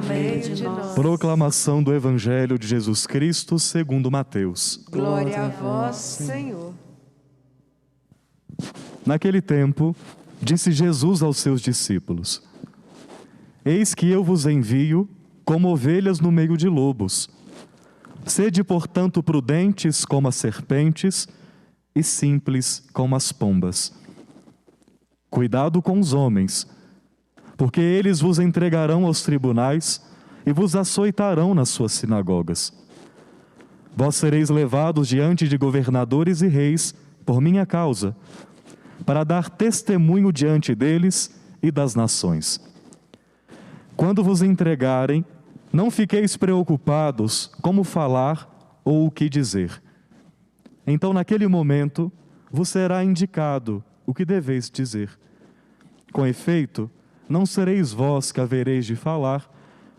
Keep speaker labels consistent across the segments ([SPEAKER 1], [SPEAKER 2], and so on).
[SPEAKER 1] meio de nós.
[SPEAKER 2] Proclamação do Evangelho de Jesus Cristo segundo Mateus.
[SPEAKER 1] Glória a vós, Senhor.
[SPEAKER 2] Naquele tempo, disse Jesus aos seus discípulos: Eis que eu vos envio como ovelhas no meio de lobos. Sede, portanto, prudentes como as serpentes e simples como as pombas. Cuidado com os homens, porque eles vos entregarão aos tribunais e vos açoitarão nas suas sinagogas. Vós sereis levados diante de governadores e reis por minha causa, para dar testemunho diante deles e das nações. Quando vos entregarem, não fiqueis preocupados como falar ou o que dizer. Então, naquele momento, vos será indicado o que deveis dizer. Com efeito, não sereis vós que havereis de falar,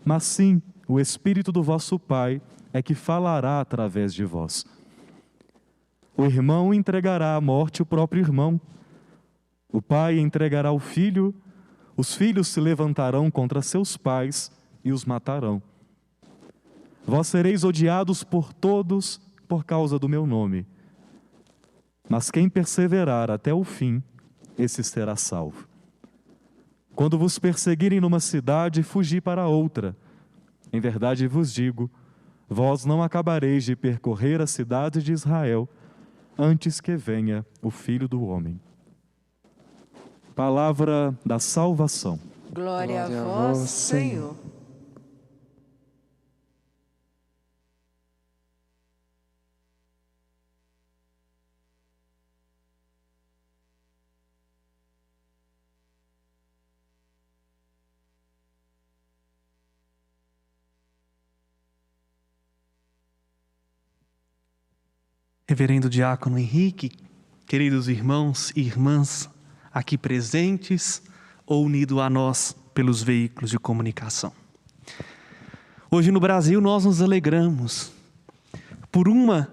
[SPEAKER 2] mas sim o Espírito do vosso Pai é que falará através de vós. O irmão entregará à morte o próprio irmão. O pai entregará o filho. Os filhos se levantarão contra seus pais e os matarão. Vós sereis odiados por todos por causa do meu nome. Mas quem perseverar até o fim, esse será salvo. Quando vos perseguirem numa cidade, fugi para outra. Em verdade vos digo, vós não acabareis de percorrer a cidade de Israel antes que venha o Filho do Homem. Palavra da salvação.
[SPEAKER 1] Glória a vós, Senhor.
[SPEAKER 3] Reverendo Diácono Henrique, queridos irmãos e irmãs aqui presentes ou unidos a nós pelos veículos de comunicação. Hoje no Brasil nós nos alegramos por uma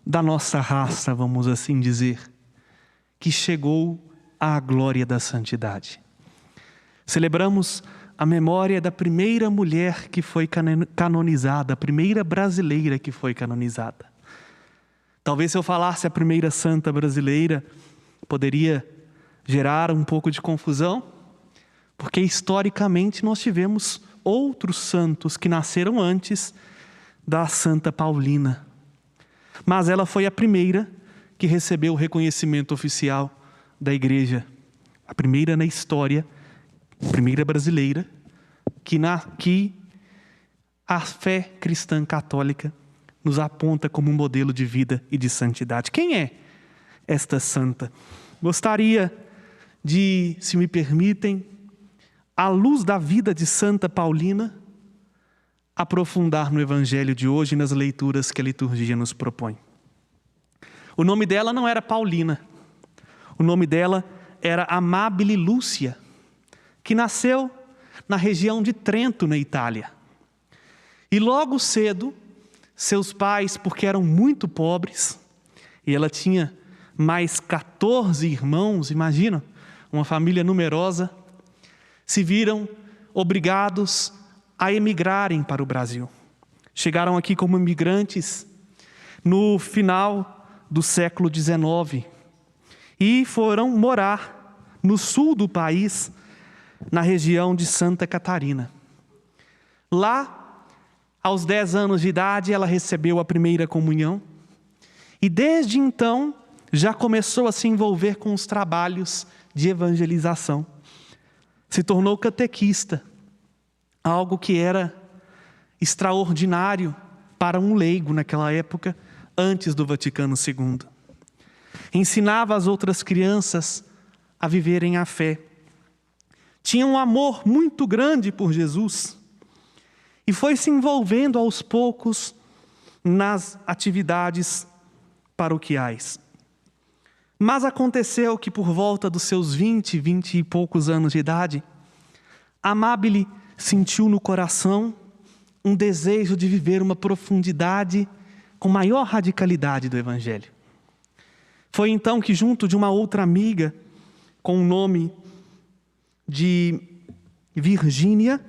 [SPEAKER 3] da nossa raça, vamos assim dizer, que chegou à glória da santidade. Celebramos a memória da primeira mulher que foi canonizada, a primeira brasileira que foi canonizada. Talvez se eu falasse a primeira santa brasileira, poderia gerar um pouco de confusão, porque historicamente nós tivemos outros santos que nasceram antes da Santa Paulina. Mas ela foi a primeira que recebeu o reconhecimento oficial da Igreja. A primeira na história, a primeira brasileira, que a fé cristã católica nos aponta como um modelo de vida e de santidade. Quem é esta santa? Gostaria de, se me permitem, à luz da vida de Santa Paulina, aprofundar no Evangelho de hoje e nas leituras que a liturgia nos propõe. O nome dela não era Paulina. O nome dela era Amabile Lúcia, que nasceu na região de Trento, na Itália. E logo cedo, seus pais, porque eram muito pobres, e ela tinha mais 14 irmãos, imagina, uma família numerosa, se viram obrigados a emigrarem para o Brasil. Chegaram aqui como imigrantes no final do século XIX e foram morar no sul do país, na região de Santa Catarina. Lá, aos 10 anos de idade, ela recebeu a primeira comunhão e desde então já começou a se envolver com os trabalhos de evangelização. Se tornou catequista, algo que era extraordinário para um leigo naquela época, antes do Vaticano II. Ensinava as outras crianças a viverem a fé. Tinha um amor muito grande por Jesus e foi se envolvendo aos poucos nas atividades paroquiais. Mas aconteceu que por volta dos seus 20 e poucos anos de idade, Amabile sentiu no coração um desejo de viver uma profundidade com maior radicalidade do Evangelho. Foi então que, junto de uma outra amiga, com o nome de Virgínia,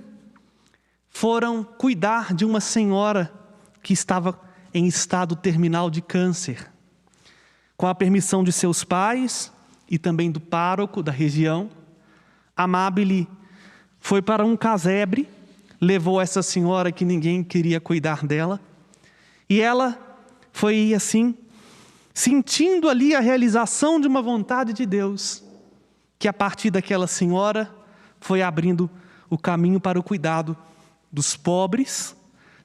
[SPEAKER 3] foram cuidar de uma senhora que estava em estado terminal de câncer. Com a permissão de seus pais e também do pároco da região, Amábile foi para um casebre, levou essa senhora que ninguém queria cuidar dela, e ela foi assim, sentindo ali a realização de uma vontade de Deus, que a partir daquela senhora foi abrindo o caminho para o cuidado dos pobres,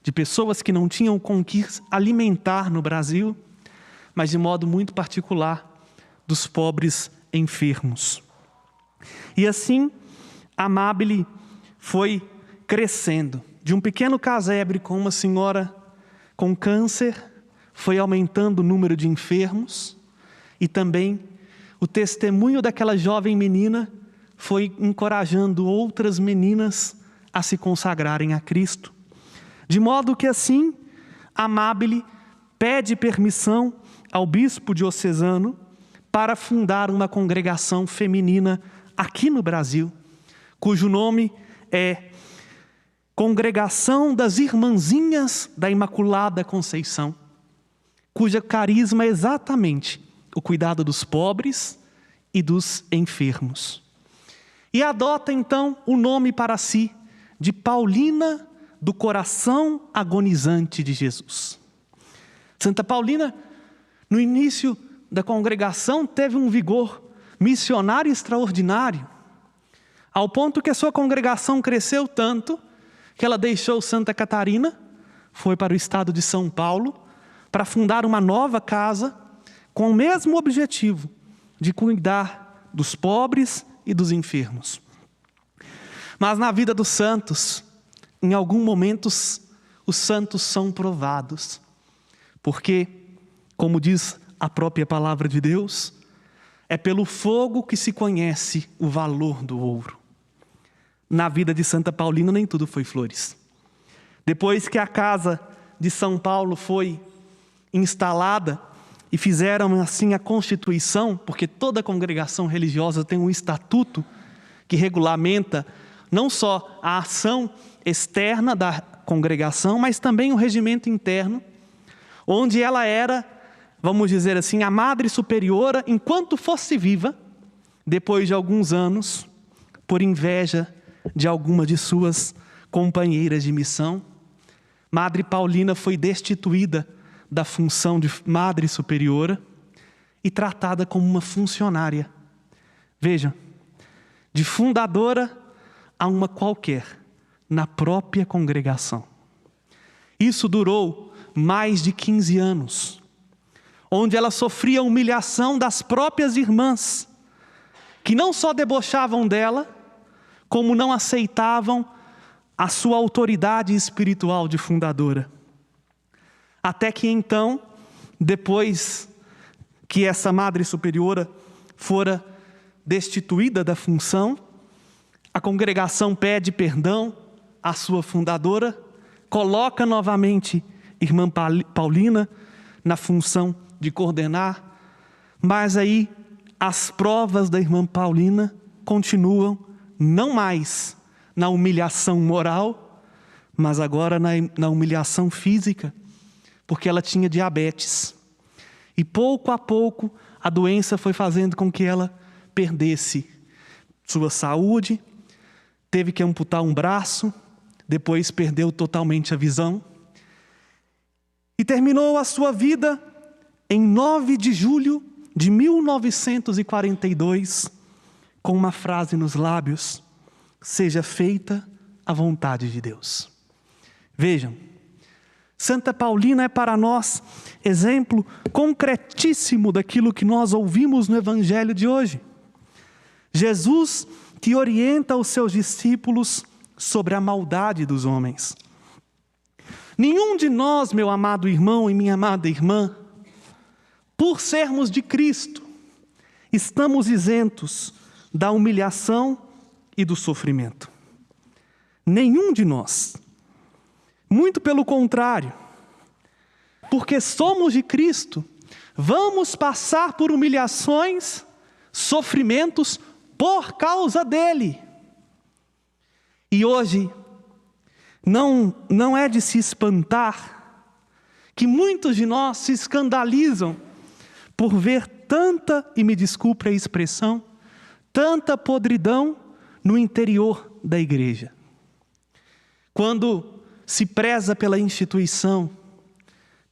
[SPEAKER 3] de pessoas que não tinham com que alimentar no Brasil, mas de modo muito particular, dos pobres enfermos. E assim, Amábile foi crescendo. De um pequeno casebre com uma senhora com câncer, foi aumentando o número de enfermos, e também o testemunho daquela jovem menina foi encorajando outras meninas a se consagrarem a Cristo. De modo que assim, Amábile pede permissão ao bispo diocesano para fundar uma congregação feminina aqui no Brasil, cujo nome é Congregação das Irmãzinhas da Imaculada Conceição, cuja carisma é exatamente o cuidado dos pobres e dos enfermos. E adota então o nome para si de Paulina do Coração Agonizante de Jesus. Santa Paulina, no início da congregação, teve um vigor missionário extraordinário, ao ponto que a sua congregação cresceu tanto que ela deixou Santa Catarina, foi para o estado de São Paulo, para fundar uma nova casa com o mesmo objetivo de cuidar dos pobres e dos enfermos. Mas na vida dos santos, em alguns momentos, os santos são provados, porque, como diz a própria palavra de Deus, é pelo fogo que se conhece o valor do ouro. Na vida de Santa Paulina nem tudo foi flores. Depois que a casa de São Paulo foi instalada e fizeram assim a constituição, porque toda congregação religiosa tem um estatuto que regulamenta não só a ação externa da congregação, mas também o regimento interno, onde ela era, vamos dizer assim, a madre superiora enquanto fosse viva. Depois de alguns anos, por inveja de alguma de suas companheiras de missão, Madre Paulina foi destituída da função de madre superiora e tratada como uma funcionária. Vejam, de fundadora a uma qualquer, na própria congregação. Isso durou mais de 15 anos, onde ela sofria a humilhação das próprias irmãs, que não só debochavam dela, como não aceitavam a sua autoridade espiritual de fundadora. Até que então, depois que essa madre superiora fora destituída da função, a congregação pede perdão à sua fundadora, coloca novamente irmã Paulina na função de coordenar, mas aí as provas da irmã Paulina continuam, não mais na humilhação moral, mas agora na humilhação física, porque ela tinha diabetes. E pouco a pouco a doença foi fazendo com que ela perdesse sua saúde, teve que amputar um braço, depois perdeu totalmente a visão. E terminou a sua vida em 9 de julho de 1942, com uma frase nos lábios: seja feita a vontade de Deus. Vejam, Santa Paulina é para nós exemplo concretíssimo daquilo que nós ouvimos no Evangelho de hoje. Jesus que orienta os seus discípulos sobre a maldade dos homens. Nenhum de nós, meu amado irmão e minha amada irmã, por sermos de Cristo, estamos isentos da humilhação e do sofrimento. Nenhum de nós. Muito pelo contrário. Porque somos de Cristo, vamos passar por humilhações, sofrimentos por causa dele. E hoje, Não é de se espantar que muitos de nós se escandalizam por ver tanta, e me desculpe a expressão, tanta podridão no interior da igreja. Quando se preza pela instituição,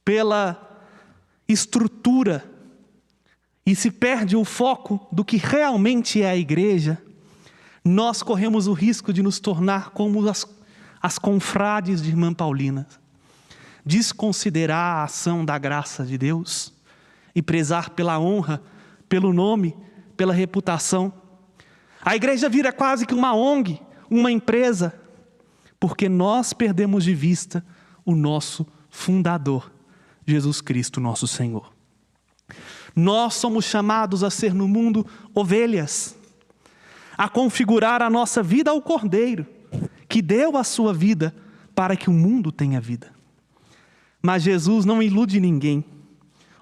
[SPEAKER 3] pela estrutura, e se perde o foco do que realmente é a igreja, nós corremos o risco de nos tornar como as confrades de irmã Paulina, desconsiderar a ação da graça de Deus e prezar pela honra, pelo nome, pela reputação. A igreja vira quase que uma ONG, uma empresa, porque nós perdemos de vista o nosso fundador, Jesus Cristo, nosso Senhor. Nós somos chamados a ser no mundo ovelhas, a configurar a nossa vida ao Cordeiro, que deu a sua vida para que o mundo tenha vida. Mas Jesus não ilude ninguém.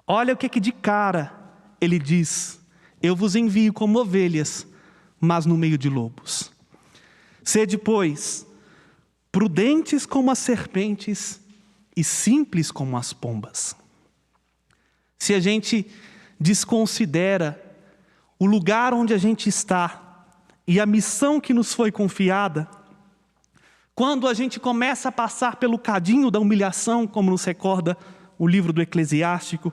[SPEAKER 3] Olha o que de cara ele diz: eu vos envio como ovelhas, mas no meio de lobos. Sede, pois, prudentes como as serpentes e simples como as pombas. Se a gente desconsidera o lugar onde a gente está e a missão que nos foi confiada, quando a gente começa a passar pelo cadinho da humilhação, como nos recorda o livro do Eclesiástico,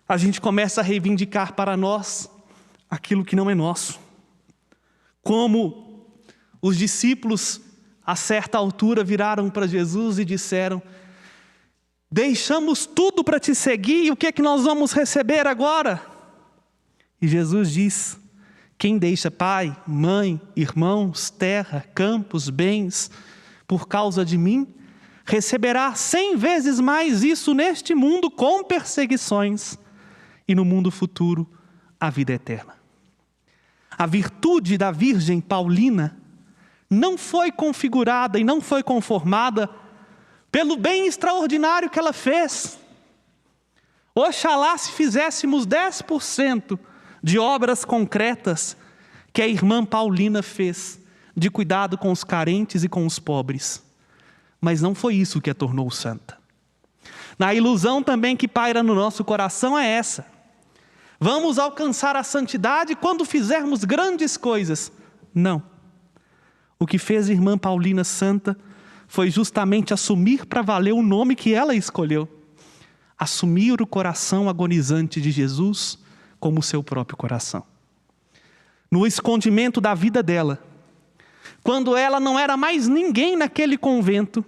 [SPEAKER 3] a gente começa a reivindicar para nós aquilo que não é nosso. Como os discípulos, a certa altura, viraram para Jesus e disseram: deixamos tudo para te seguir, e o que é que nós vamos receber agora? E Jesus diz: quem deixa pai, mãe, irmãos, terra, campos, bens, por causa de mim, receberá 100 vezes mais isso neste mundo com perseguições, e no mundo futuro a vida eterna. A virtude da Virgem Paulina não foi configurada e não foi conformada pelo bem extraordinário que ela fez. Oxalá se fizéssemos 10% de obras concretas que a irmã Paulina fez, de cuidado com os carentes e com os pobres. Mas não foi isso que a tornou santa. Na ilusão também que paira no nosso coração é essa: vamos alcançar a santidade quando fizermos grandes coisas. Não. O que fez a irmã Paulina santa foi justamente assumir para valer o nome que ela escolheu. Assumir o coração agonizante de Jesus como seu próprio coração. No escondimento da vida dela, quando ela não era mais ninguém naquele convento,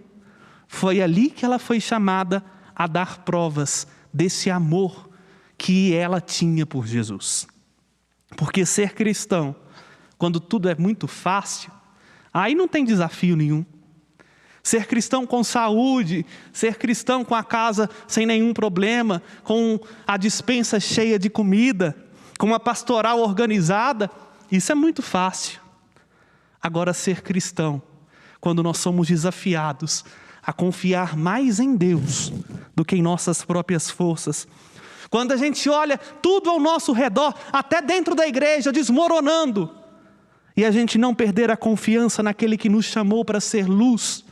[SPEAKER 3] foi ali que ela foi chamada a dar provas desse amor que ela tinha por Jesus. Porque ser cristão, quando tudo é muito fácil, aí não tem desafio nenhum. Ser cristão com saúde, ser cristão com a casa sem nenhum problema, com a despensa cheia de comida, com uma pastoral organizada, isso é muito fácil. Agora, ser cristão, quando nós somos desafiados a confiar mais em Deus do que em nossas próprias forças, quando a gente olha tudo ao nosso redor, até dentro da igreja, desmoronando, e a gente não perder a confiança naquele que nos chamou para ser luz,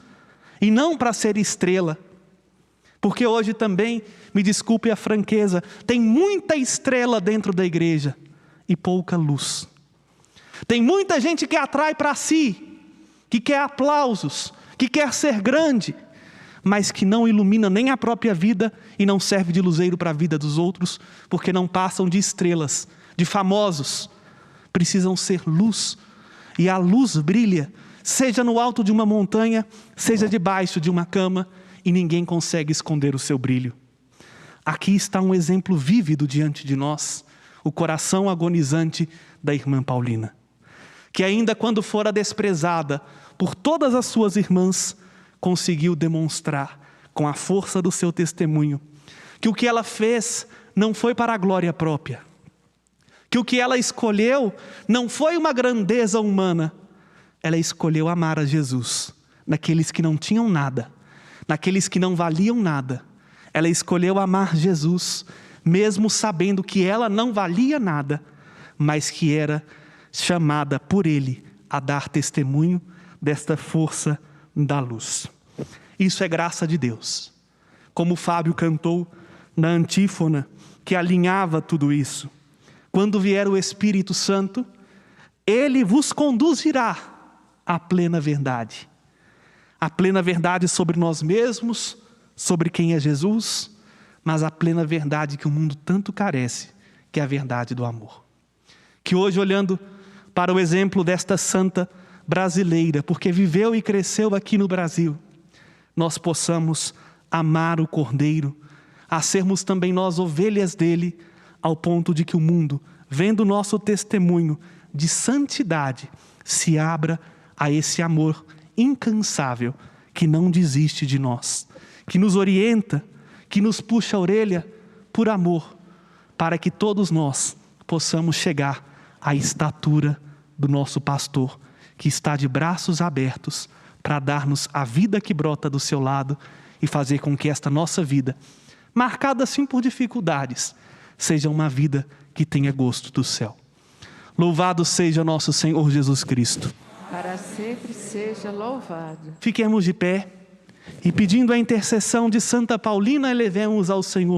[SPEAKER 3] e não para ser estrela. Porque hoje também, me desculpe a franqueza, tem muita estrela dentro da igreja e pouca luz. Tem muita gente que atrai para si, que quer aplausos, que quer ser grande, mas que não ilumina nem a própria vida e não serve de luzeiro para a vida dos outros, porque não passam de estrelas, de famosos. Precisam ser luz, e a luz brilha, seja no alto de uma montanha, seja debaixo de uma cama, e ninguém consegue esconder o seu brilho. Aqui está um exemplo vívido diante de nós, o coração agonizante da irmã Paulina, que ainda quando fora desprezada por todas as suas irmãs, conseguiu demonstrar, com a força do seu testemunho, que o que ela fez não foi para a glória própria, que o que ela escolheu não foi uma grandeza humana. Ela escolheu amar a Jesus, naqueles que não tinham nada, naqueles que não valiam nada. Ela escolheu amar Jesus, mesmo sabendo que ela não valia nada, mas que era chamada por Ele a dar testemunho desta força da luz. Isso é graça de Deus. Como o Fábio cantou na antífona, que alinhava tudo isso. Quando vier o Espírito Santo, Ele vos conduzirá à plena verdade. A plena verdade sobre nós mesmos, sobre quem é Jesus, mas a plena verdade que o mundo tanto carece, que é a verdade do amor. Que hoje, olhando para o exemplo desta santa brasileira, porque viveu e cresceu aqui no Brasil, nós possamos amar o Cordeiro, a sermos também nós ovelhas dele, ao ponto de que o mundo, vendo o nosso testemunho de santidade, se abra a esse amor incansável que não desiste de nós, que nos orienta, que nos puxa a orelha por amor, para que todos nós possamos chegar à estatura do nosso pastor, que está de braços abertos para dar-nos a vida que brota do seu lado e fazer com que esta nossa vida, marcada sim por dificuldades, seja uma vida que tenha gosto do céu. Louvado seja nosso Senhor Jesus Cristo.
[SPEAKER 1] Para sempre seja louvado.
[SPEAKER 3] Fiquemos de pé e, pedindo a intercessão de Santa Paulina, elevemos ao Senhor